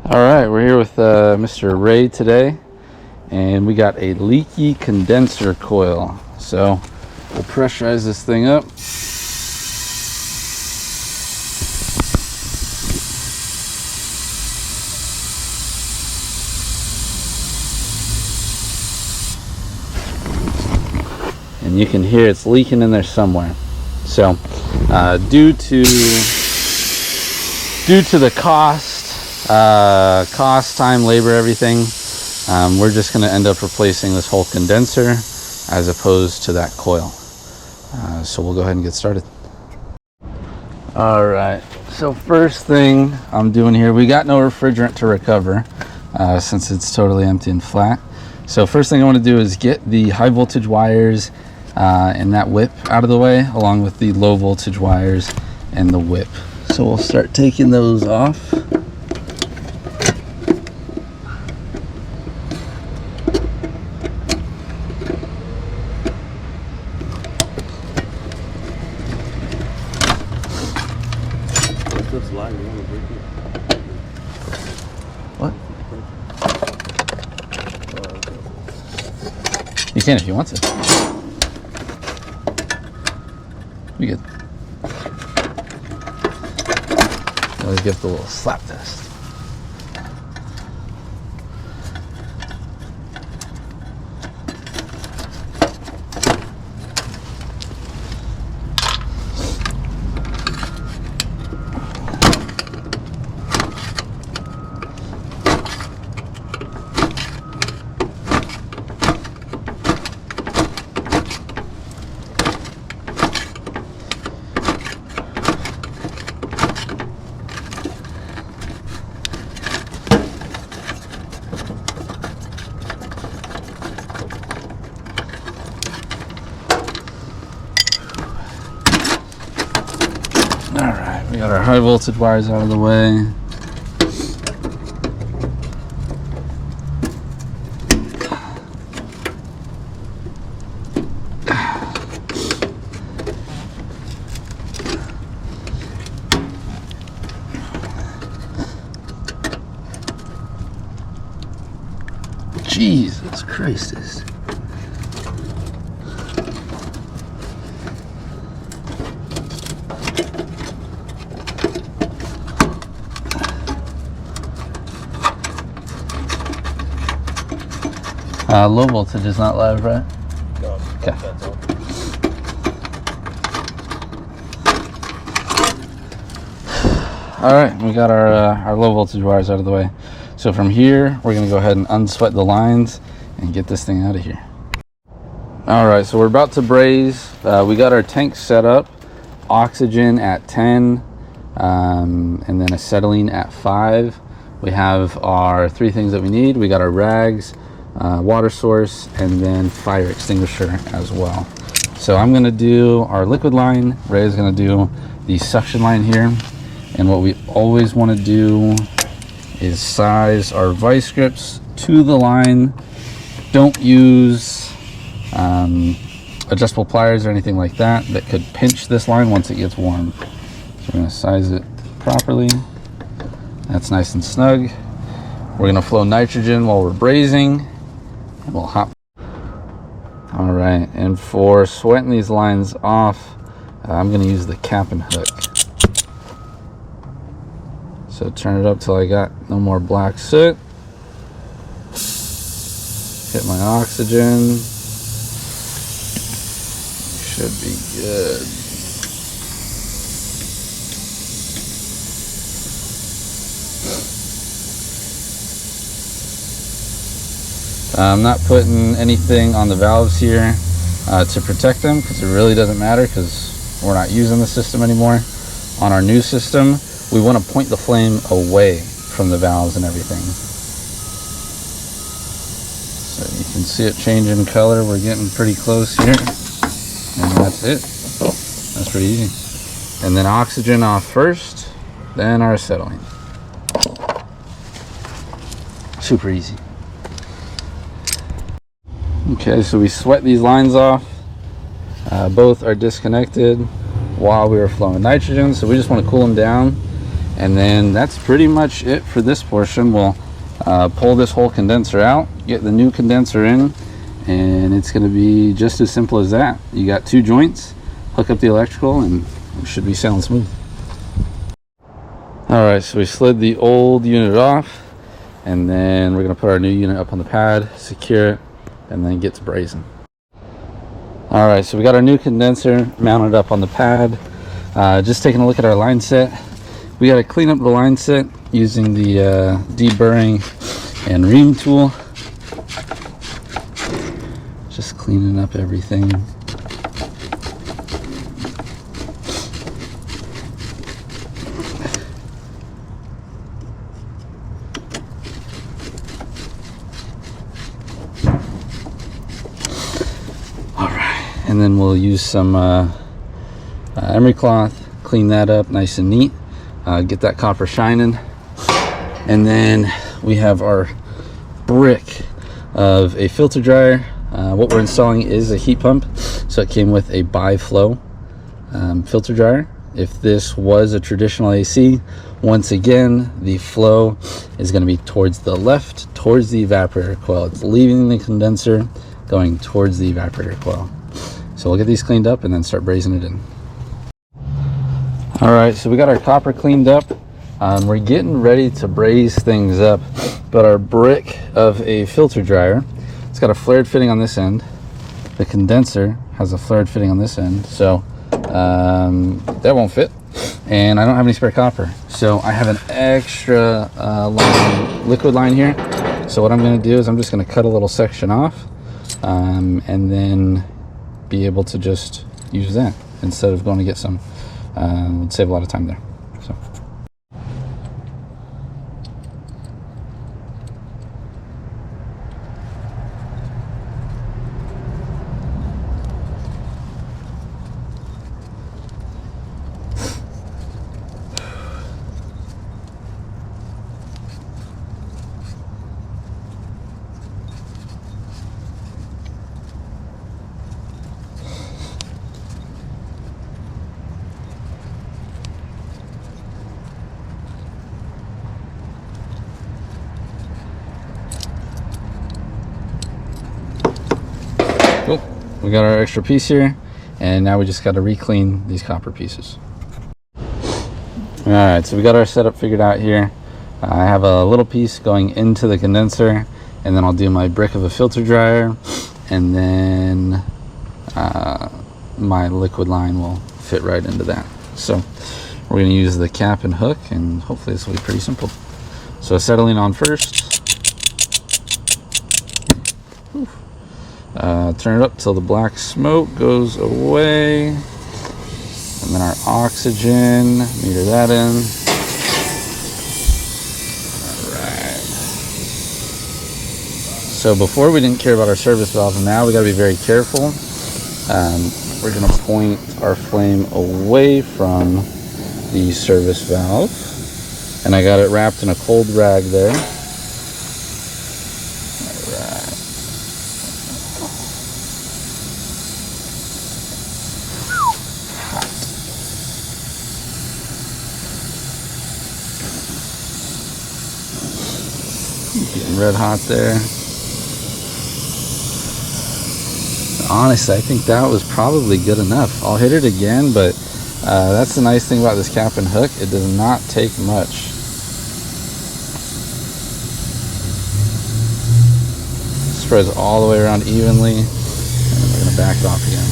All right, we're here with Mr. Ray today, and we got a leaky condenser coil. So we'll pressurize this thing up. And you can hear it's leaking in there somewhere. So due to the cost, time, labor, everything, we're just going to end up replacing this whole condenser as opposed to that coil. So we'll go ahead and get started. All right, so first thing I'm doing here, we got no refrigerant to recover since it's totally empty and flat. So first thing I want to do is get the high voltage wires and that whip out of the way, along with the low voltage wires and the whip. So we'll start taking those off. What? You can if you want to. You good. Let's give the little slap test. Alright, we got our high voltage wires out of the way. Jesus Christ. Low voltage is not live, right? No. Okay. That's all. All right, we got our low voltage wires out of the way. So from here, we're gonna go ahead and unsweat the lines and get this thing out of here. All right, so we're about to braze. We got our tank set up, oxygen at 10, and then acetylene at 5. We have our 3 things that we need. We got our rags, water source, and then fire extinguisher as well. So I'm gonna do our liquid line. Ray is gonna do the suction line here. And what we always wanna do is size our vice grips to the line. Don't use adjustable pliers or anything like that could pinch this line once it gets warm. So we're gonna size it properly. That's nice and snug. We're gonna flow nitrogen while we're brazing, and we'll hop. All right, and for sweating these lines off, I'm gonna use the cap and hook. So turn it up till I got no more black soot. Hit my oxygen. Should be good. I'm not putting anything on the valves here to protect them, because it really doesn't matter, because we're not using the system anymore. On our new system, we want to point the flame away from the valves and everything. So you can see it change in color. We're getting pretty close here. And that's it. That's pretty easy. And then oxygen off first, then our acetylene. Super easy. Okay, so we sweat these lines off. Both are disconnected while we were flowing nitrogen, so we just want to cool them down And then that's pretty much it for this portion. We'll pull this whole condenser out, get the new condenser in, and it's going to be just as simple as that. You got 2 joints, hook up the electrical, and it should be sound smooth. All right, so we slid the old unit off, and then we're going to put our new unit up on the pad, secure it, and then get to brazing. All right, so we got our new condenser mounted up on the pad. Just taking a look at our line set. We got to clean up the line set using the deburring and ream tool. Just cleaning up everything. All right, and then we'll use some emery cloth, clean that up nice and neat. Get that copper shining, and then we have our brick of a filter dryer. What we're installing is a heat pump, so it came with a bi-flow filter dryer. If this was a traditional AC, once again the flow is going to be towards the left, towards the evaporator coil. It's leaving the condenser, going towards the evaporator coil. So we'll get these cleaned up and then start brazing it in. All right, so we got our copper cleaned up. We're getting ready to braze things up, but our brick of a filter dryer, it's got a flared fitting on this end. The condenser has a flared fitting on this end, so that won't fit. And I don't have any spare copper, so I have an extra liquid line here. So what I'm going to do is I'm just going to cut a little section off, and then be able to just use that instead of going to get some. Would save a lot of time there. So. Cool. We got our extra piece here, and now we just got to re-clean these copper pieces. All right, so we got our setup figured out here. I have a little piece going into the condenser, and then I'll do my brick of a filter dryer, and then my liquid line will fit right into that. So we're going to use the cap and hook, and hopefully this will be pretty simple. So acetylene on first. Turn it up till the black smoke goes away, and then our oxygen, meter that in. Alright, so before we didn't care about our service valve, and now we got to be very careful. We're going to point our flame away from the service valve, and I got it wrapped in a cold rag there. Getting red hot there. Honestly, I think that was probably good enough. I'll hit it again, but that's the nice thing about this cap and hook. It does not take much. Spreads all the way around evenly, and we're going to back it off again.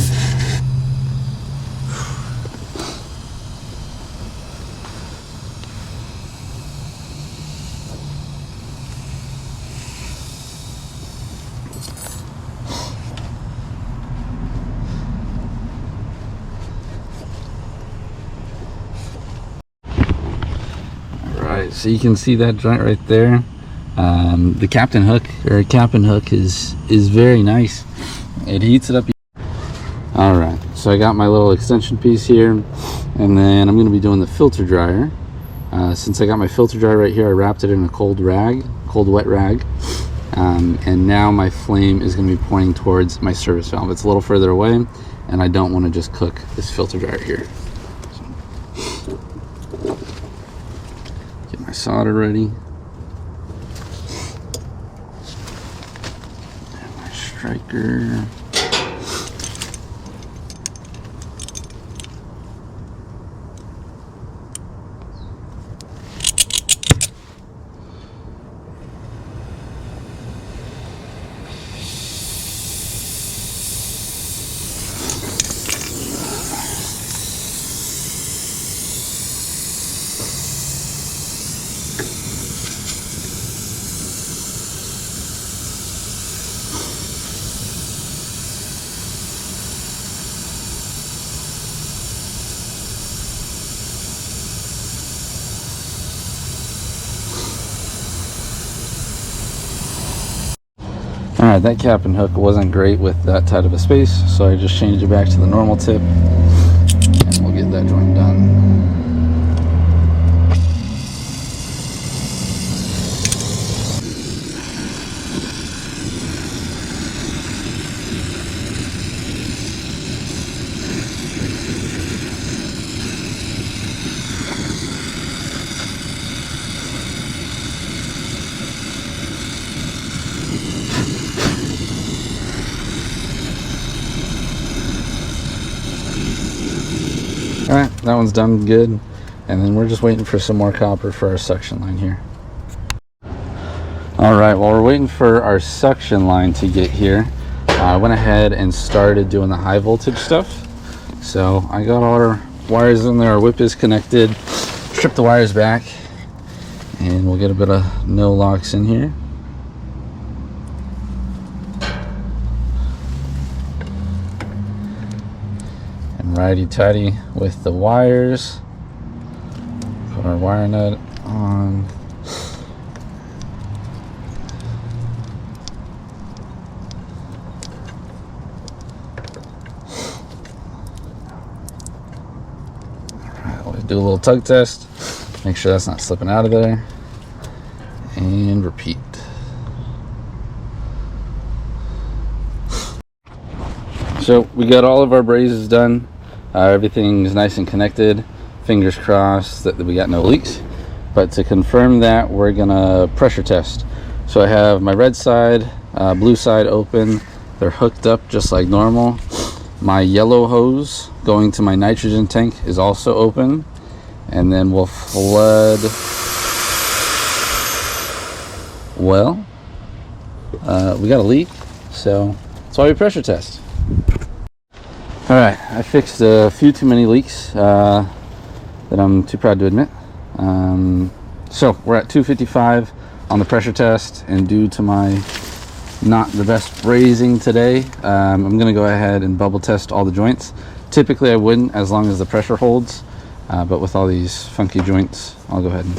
So you can see that joint right there. The cap and hook is very nice. It heats it up. All right, so I got my little extension piece here, and then I'm going to be doing the filter dryer. Since I got my filter dryer right here, I wrapped it in a cold wet rag, and now my flame is going to be pointing towards my service valve. It's a little further away, and I don't want to just cook this filter dryer here. solder ready. And my striker. Alright, that cap and hook wasn't great with that tight of a space, so I just changed it back to the normal tip, and we'll get that joint done. Alright, that one's done good, and then we're just waiting for some more copper for our suction line here. Alright, while we're waiting for our suction line to get here, I went ahead and started doing the high voltage stuff. So I got all our wires in there, our whip is connected, strip the wires back, and we'll get a bit of no locks in here. Righty-tighty with the wires. Put our wire nut on. Alright, we'll do a little tug test. Make sure that's not slipping out of there. And repeat. So we got all of our brazes done. Everything's nice and connected. Fingers crossed that we got no leaks. But to confirm that, we're gonna pressure test. So I have my red side, blue side open. They're hooked up just like normal. My yellow hose going to my nitrogen tank is also open. And then we'll flood. Well, we got a leak, so that's why we pressure test. Alright, I fixed a few too many leaks that I'm too proud to admit. So we're at 255 on the pressure test, and due to my not the best brazing today, I'm going to go ahead and bubble test all the joints. Typically I wouldn't, as long as the pressure holds, but with all these funky joints, I'll go ahead and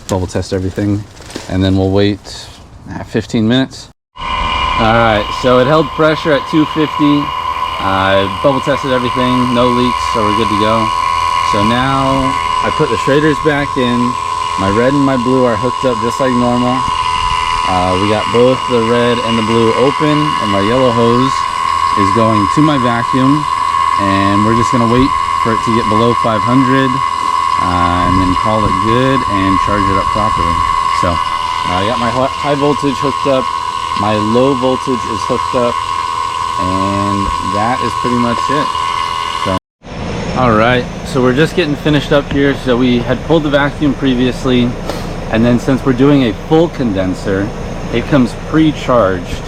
bubble test everything, and then we'll wait 15 minutes. Alright, so it held pressure at 250. I bubble tested everything, no leaks, so we're good to go. So now I put the shaders back in. My red and my blue are hooked up just like normal. We got both the red and the blue open, and my yellow hose is going to my vacuum, and we're just gonna wait for it to get below 500 and then call it good and charge it up properly. So I got my high voltage hooked up, my low voltage is hooked up, and that is pretty much it. So alright, so we're just getting finished up here. So we had pulled the vacuum previously, and then since we're doing a full condenser, it comes pre-charged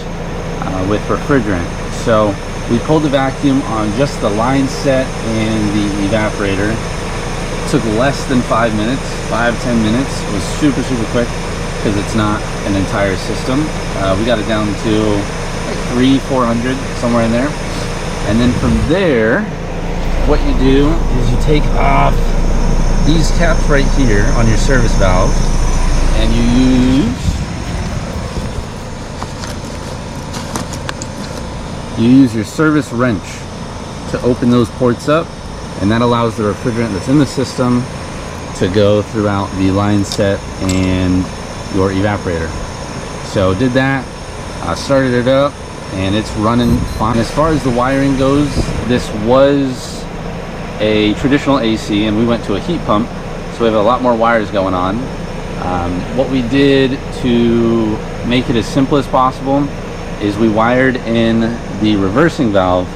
with refrigerant. So we pulled the vacuum on just the line set and the evaporator. It took less than 5 minutes, 5-10 minutes. It was super quick because it's not an entire system. We got it down to 300-400, somewhere in there. And then from there, what you do is you take off these caps right here on your service valve, and you use your service wrench to open those ports up, and that allows the refrigerant that's in the system to go throughout the line set and your evaporator. So did that, started it up, and it's running fine. As far as the wiring goes, this was a traditional AC, and we went to a heat pump, so we have a lot more wires going on. What we did to make it as simple as possible is we wired in the reversing valve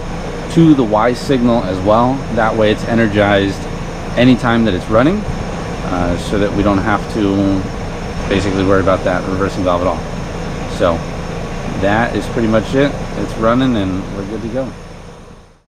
to the Y signal as well. That way it's energized anytime that it's running, so that we don't have to basically worry about that reversing valve at all. So that is pretty much it. It's running and we're good to go.